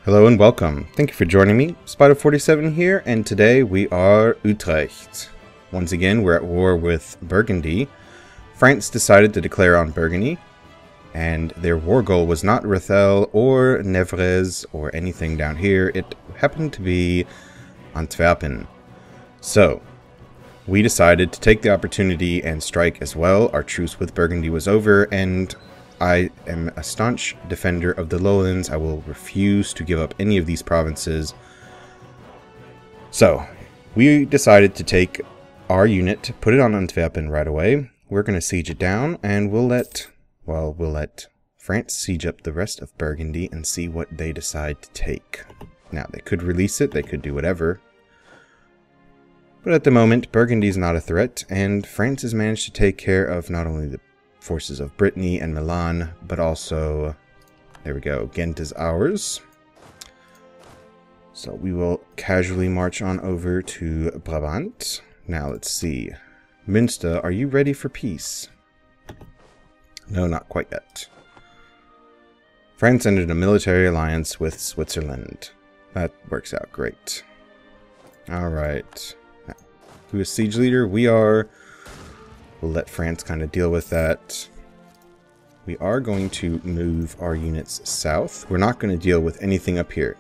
Hello and welcome. Thank you for joining me. Spider47 here, and today we are Utrecht. Once again, we're at war with Burgundy. France decided to declare on Burgundy, and their war goal was not Rethel or Nevers or anything down here. It happened to be Antwerpen. So, we decided to take the opportunity and strike as well. Our truce with Burgundy was over, and I am a staunch defender of the lowlands. I will refuse to give up any of these provinces. So, we decided to take our unit, put it on Antwerpen right away. We're going to siege it down, and we'll let France siege up the rest of Burgundy and see what they decide to take. Now, they could release it, they could do whatever. But at the moment, Burgundy is not a threat, and France has managed to take care of not only the forces of Brittany and Milan, but also, there we go, Ghent is ours. So we will casually march on over to Brabant. Now let's see. Münster, are you ready for peace? No, not quite yet. France entered a military alliance with Switzerland. That works out great. Alright. Now, who is siege leader? We are. We'll let France kind of deal with that. We are going to move our units south. We're not going to deal with anything up here.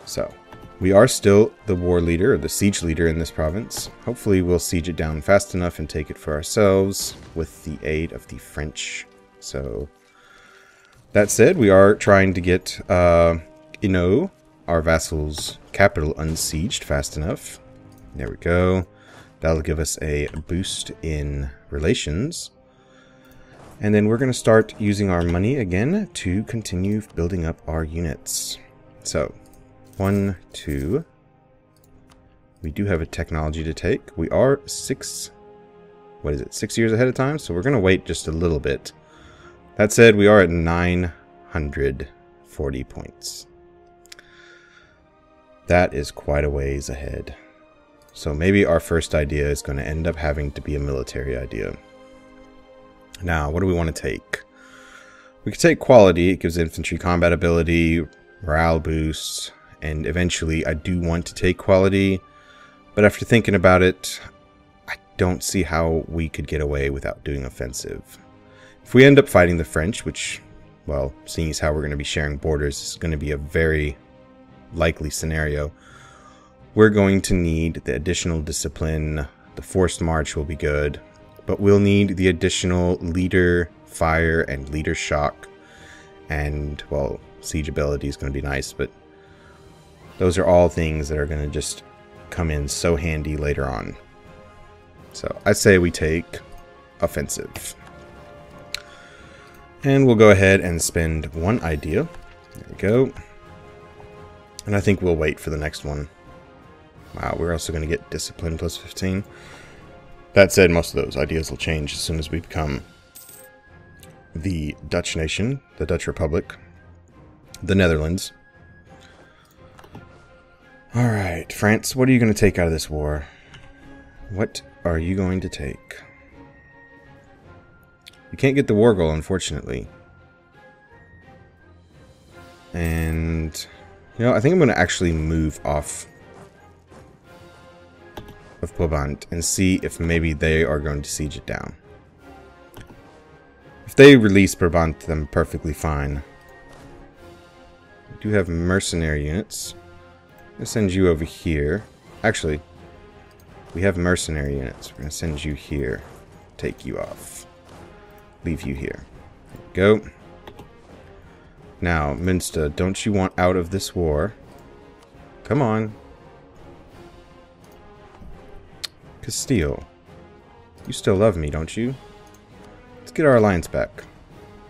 So, we are still the war leader, or the siege leader in this province. Hopefully we'll siege it down fast enough and take it for ourselves with the aid of the French. So, that said, we are trying to get, our vassal's capital unsieged fast enough. There we go. That'll give us a boost in relations. And then we're going to start using our money again to continue building up our units. So, 1, 2. We do have a technology to take. We are 6 years ahead of time? So we're going to wait just a little bit. That said, we are at 940 points. That is quite a ways ahead. So maybe our first idea is going to end up having to be a military idea. Now, what do we want to take? We could take quality. It gives infantry combat ability, morale boosts, and eventually I do want to take quality. But after thinking about it, I don't see how we could get away without doing offensive. If we end up fighting the French, which, well, seeing as how we're going to be sharing borders, is going to be a very likely scenario. We're going to need the additional discipline. The forced march will be good, but we'll need the additional leader fire and leader shock. And, well, siege ability is going to be nice, but those are all things that are going to just come in so handy later on. So I say we take offensive. And we'll go ahead and spend one idea. There we go. And I think we'll wait for the next one. Wow, we're also going to get discipline plus 15. That said, most of those ideas will change as soon as we become the Dutch nation, the Dutch Republic, the Netherlands. Alright, France, what are you going to take out of this war? What are you going to take? You can't get the war goal, unfortunately. And, I think I'm going to actually move off of Brabant and see if maybe they are going to siege it down. If they release Brabant, then perfectly fine. We do have mercenary units. I'm going to send you over here. Actually, we have mercenary units. We're going to send you here. Take you off. Leave you here. There we go. Now, Münster, don't you want out of this war? Come on. Castile. You still love me, don't you? Let's get our alliance back.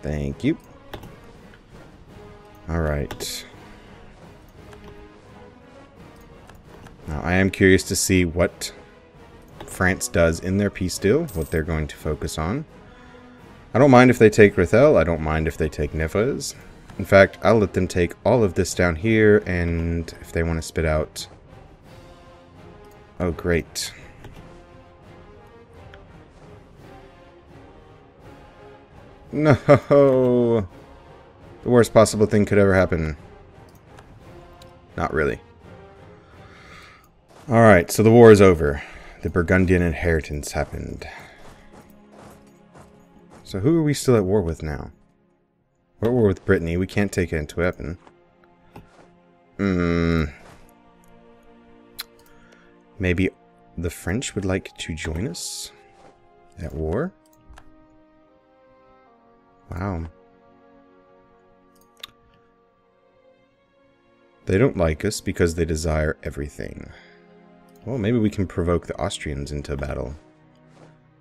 Thank you. Alright. Now, I am curious to see what France does in their peace deal, what they're going to focus on. I don't mind if they take Rethel. I don't mind if they take Nevers. In fact, I'll let them take all of this down here, and if they want to spit out... Oh, great. No! The worst possible thing could ever happen. Not really. Alright, so the war is over. The Burgundian inheritance happened. So who are we still at war with now? We're at war with Brittany. We can't take Antwerpen. Maybe the French would like to join us at war? Wow. They don't like us because they desire everything. Well, maybe we can provoke the Austrians into battle.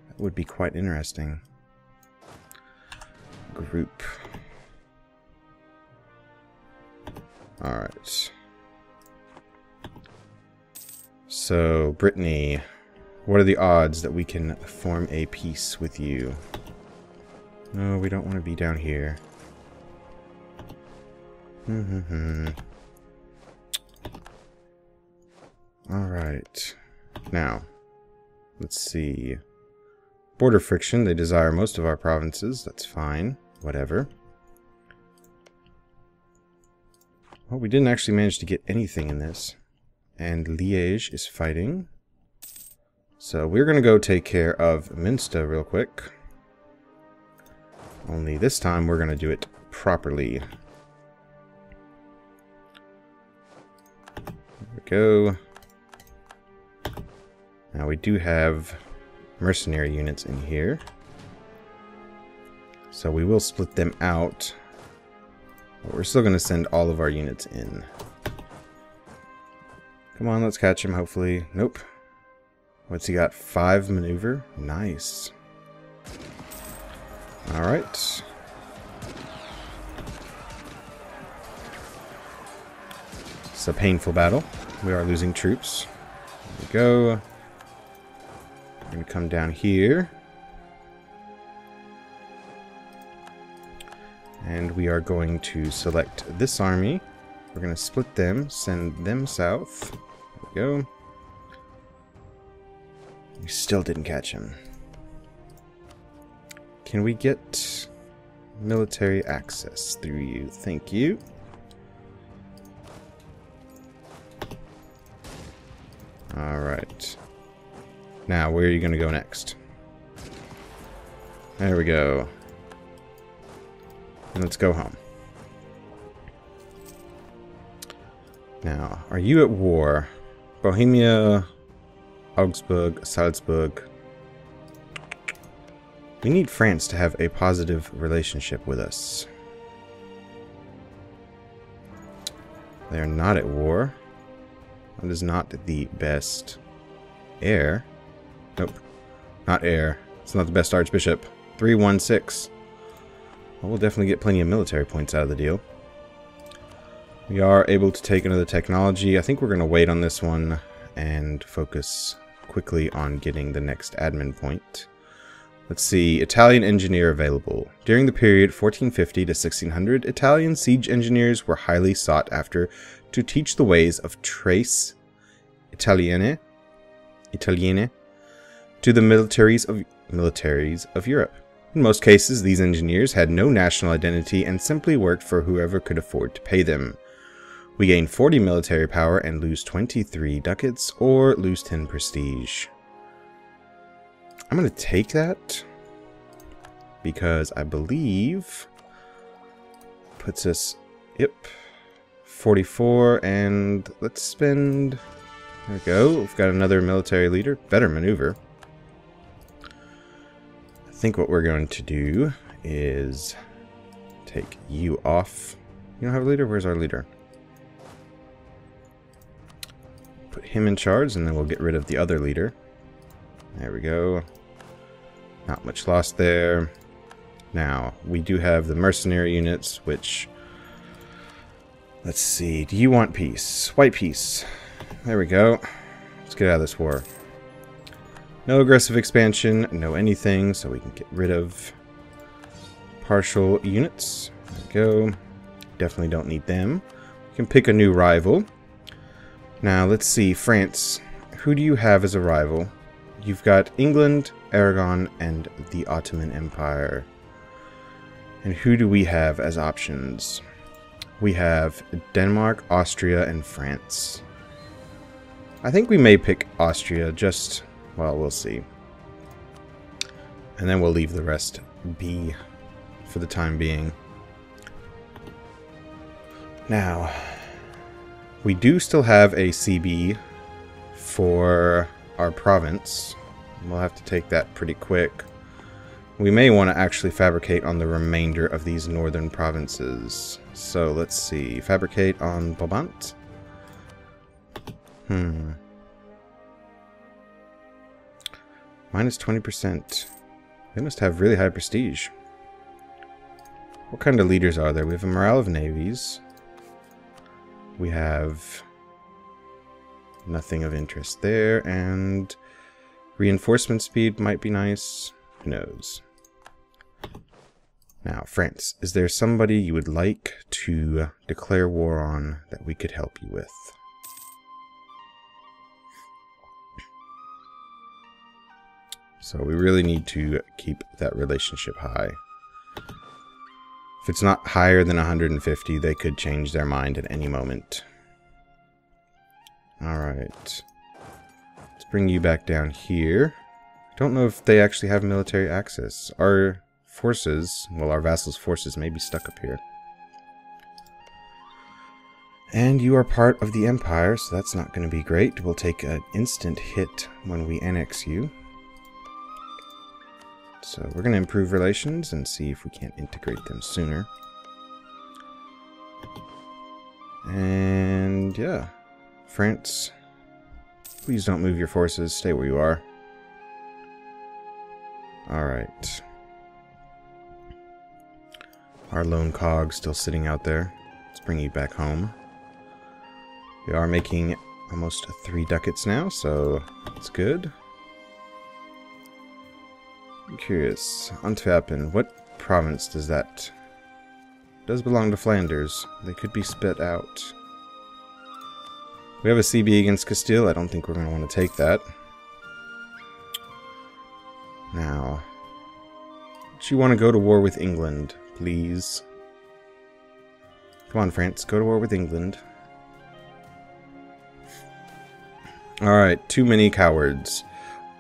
That would be quite interesting. Group. Alright. So, Brittany, what are the odds that we can form a peace with you? No, we don't want to be down here. Alright. Now, let's see. Border friction, they desire most of our provinces. That's fine. Whatever. Well, we didn't actually manage to get anything in this. And Liège is fighting. So we're going to go take care of Münster real quick. Only this time we're going to do it properly. There we go. Now we do have mercenary units in here. So we will split them out. But we're still going to send all of our units in. Come on, let's catch him, hopefully. Nope. What's he got? 5 maneuver? Nice. Alright. It's a painful battle. We are losing troops. There we go. We're going to come down here. And we are going to select this army. We're going to split them, send them south. There we go. We still didn't catch him. Can we get military access through you? Thank you. Alright. Now, where are you going to go next? There we go. And let's go home. Now, are you at war? Bohemia, Augsburg, Salzburg. We need France to have a positive relationship with us. They are not at war. That is not the best. Heir? Nope. Not heir. It's not the best archbishop. 316. Well, we'll definitely get plenty of military points out of the deal. We are able to take another technology. I think we're going to wait on this one and focus quickly on getting the next admin point. Let's see. Italian engineer available. During the period 1450 to 1600, Italian siege engineers were highly sought after to teach the ways of trace Italiane to the militaries of Europe. In most cases, these engineers had no national identity and simply worked for whoever could afford to pay them. We gain 40 military power and lose 23 ducats, or lose 10 prestige. I'm going to take that, because I believe puts us, yep, 44, and let's spend, there we go, we've got another military leader, better maneuver. I think what we're going to do is take you off. You don't have a leader? Where's our leader? Put him in charge, and then we'll get rid of the other leader. There we go. Not much lost there. Now, we do have the mercenary units, which... Let's see. Do you want peace? White peace. There we go. Let's get out of this war. No aggressive expansion, no anything, so we can get rid of partial units. There we go. Definitely don't need them. We can pick a new rival. Now, let's see. France. Who do you have as a rival? You've got England, Aragon, and the Ottoman Empire. And who do we have as options? We have Denmark, Austria, and France. I think we may pick Austria, just, well, we'll see. And then we'll leave the rest be for the time being. Now, we do still have a CB for our province. We'll have to take that pretty quick. We may want to actually fabricate on the remainder of these northern provinces. So let's see. Fabricate on Brabant. Minus 20%. They must have really high prestige. What kind of leaders are there? We have a morale of navies. We have nothing of interest there, and reinforcement speed might be nice. Who knows? Now, France, is there somebody you would like to declare war on that we could help you with? So we really need to keep that relationship high. If it's not higher than 150, they could change their mind at any moment. Alright. Let's bring you back down here. I don't know if they actually have military access. Our forces, well, our vassals' forces may be stuck up here. And you are part of the Empire, so that's not going to be great. We'll take an instant hit when we annex you. So we're going to improve relations and see if we can't integrate them sooner. And yeah, France, please don't move your forces. Stay where you are. Alright. Our lone cog still sitting out there. Let's bring you back home. We are making almost 3 ducats now, so it's good. I'm curious. Antwerpen, what province does that... It does belong to Flanders. They could be spit out. We have a CB against Castile. I don't think we're going to want to take that. Now, do you want to go to war with England, please? Come on, France. Go to war with England. Alright, too many cowards.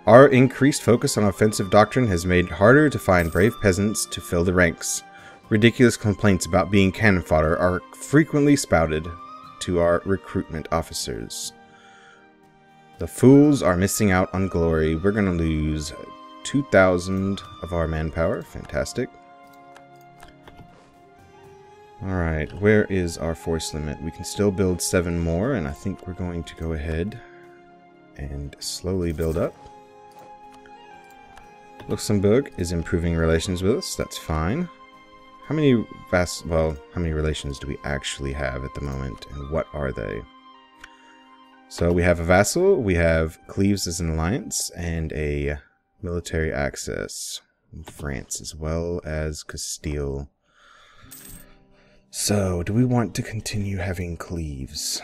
Our increased focus on offensive doctrine has made it harder to find brave peasants to fill the ranks. Ridiculous complaints about being cannon fodder are frequently spouted to our recruitment officers. The fools are missing out on glory. We're going to lose 2,000 of our manpower. Fantastic. Alright, where is our force limit? We can still build 7 more, and I think we're going to go ahead and slowly build up. Luxembourg is improving relations with us. That's fine. How many how many relations do we actually have at the moment, and what are they? So we have a vassal, we have Cleves as an alliance, and a military access in France as well as Castile. So, do we want to continue having Cleves?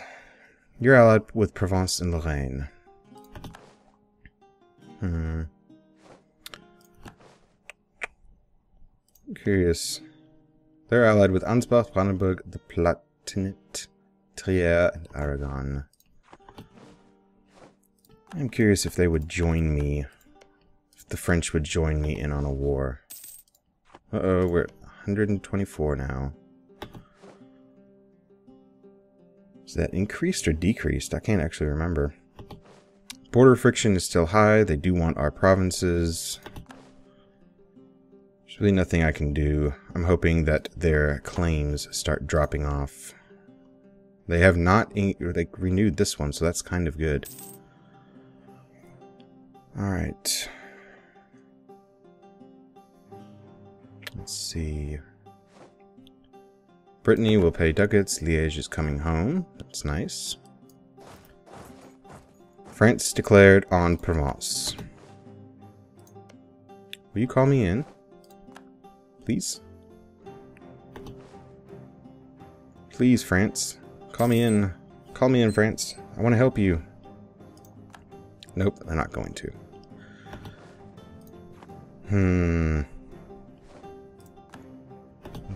You're allied with Provence and Lorraine. I'm curious. They're allied with Ansbach, Brandenburg, the Palatinate, Trier, and Aragon. I'm curious if they would join me. If the French would join me in on a war. Uh-oh, we're at 124 now. Is that increased or decreased? I can't actually remember. Border friction is still high. They do want our provinces. There's really nothing I can do. I'm hoping that their claims start dropping off. They have not renewed this one, so that's kind of good. Alright. Let's see. Brittany will pay ducats. Liège is coming home. That's nice. France declared on Provence. Will you call me in? Please? Please, France. Call me in. Call me in, France. I want to help you. Nope, they're not going to.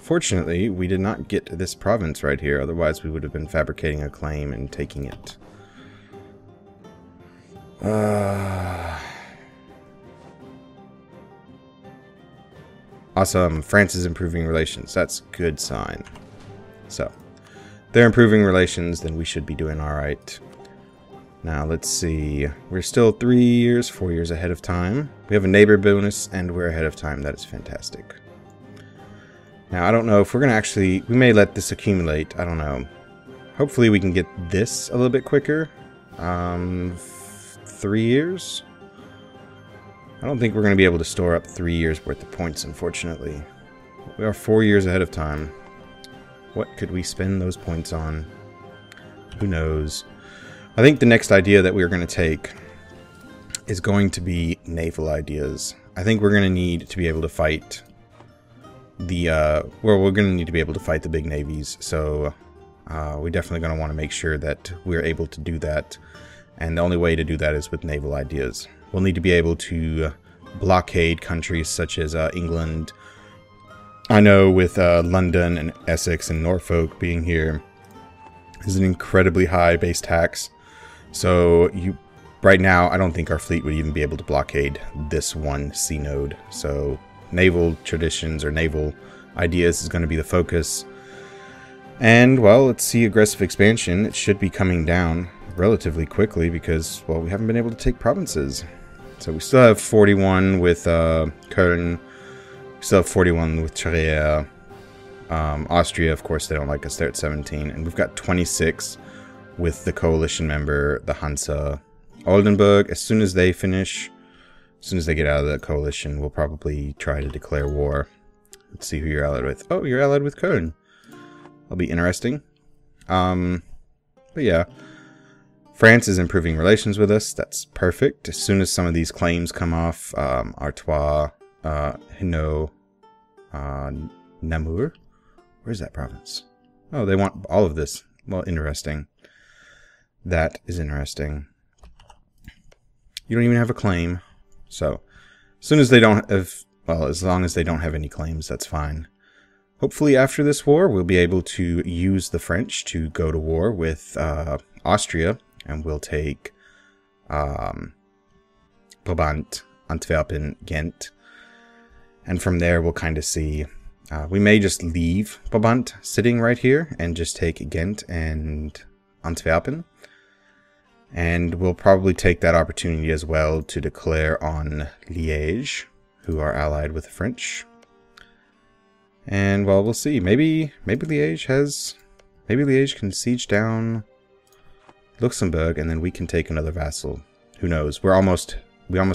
Fortunately, we did not get this province right here, otherwise we would have been fabricating a claim and taking it. Awesome, France is improving relations. That's a good sign. So, they're improving relations, then we should be doing alright. Now, let's see. We're still 4 years ahead of time. We have a neighbor bonus, and we're ahead of time. That is fantastic. Now, I don't know if we're going to actually... We may let this accumulate. I don't know. Hopefully, we can get this a little bit quicker. 3 years? I don't think we're going to be able to store up 3 years worth of points, unfortunately. We are 4 years ahead of time. What could we spend those points on? Who knows? I think the next idea that we're going to take is going to be naval ideas. I think we're going to need to be able to fight the, well, we're going to need to be able to fight the big navies. So we're definitely going to want to make sure that we're able to do that. And the only way to do that is with naval ideas. We'll need to be able to blockade countries such as England. I know with London and Essex and Norfolk being here is an incredibly high base tax. So right now, I don't think our fleet would even be able to blockade this one sea node. So naval traditions or naval ideas is going to be the focus. And, well, let's see aggressive expansion. It should be coming down relatively quickly because, well, we haven't been able to take provinces. So we still have 41 with Köln. We still have 41 with Trier. Austria, of course, they don't like us. They're at 17. And we've got 26 with the coalition member, the Hansa. Oldenburg, as soon as they finish, as soon as they get out of the coalition, we'll probably try to declare war. Let's see who you're allied with. Oh, you're allied with Köln. That'll be interesting. But yeah, France is improving relations with us. That's perfect. As soon as some of these claims come off, Artois, Hainaut, Namur. Where's that province? Oh, they want all of this. Well, interesting. That is interesting. You don't even have a claim. So, as soon as they don't have, well, as long as they don't have any claims, that's fine. Hopefully after this war, we'll be able to use the French to go to war with Austria, and we'll take Brabant, Antwerpen, Ghent. And from there, we'll kind of see. We may just leave Brabant sitting right here and just take Ghent and Antwerpen. And we'll probably take that opportunity as well to declare on Liège, who are allied with the French. And, well, we'll see. Maybe Liège has... Maybe Liège can siege down Luxembourg, and then we can take another vassal. Who knows? We almost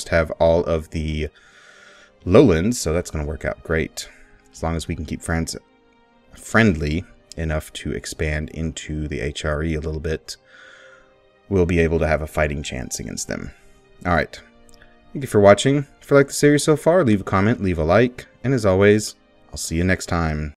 have all of the lowlands, so that's going to work out great. As long as we can keep France friendly enough to expand into the HRE a little bit, we'll be able to have a fighting chance against them. Alright. Thank you for watching. If you like the series so far, leave a comment, leave a like, and as always, I'll see you next time.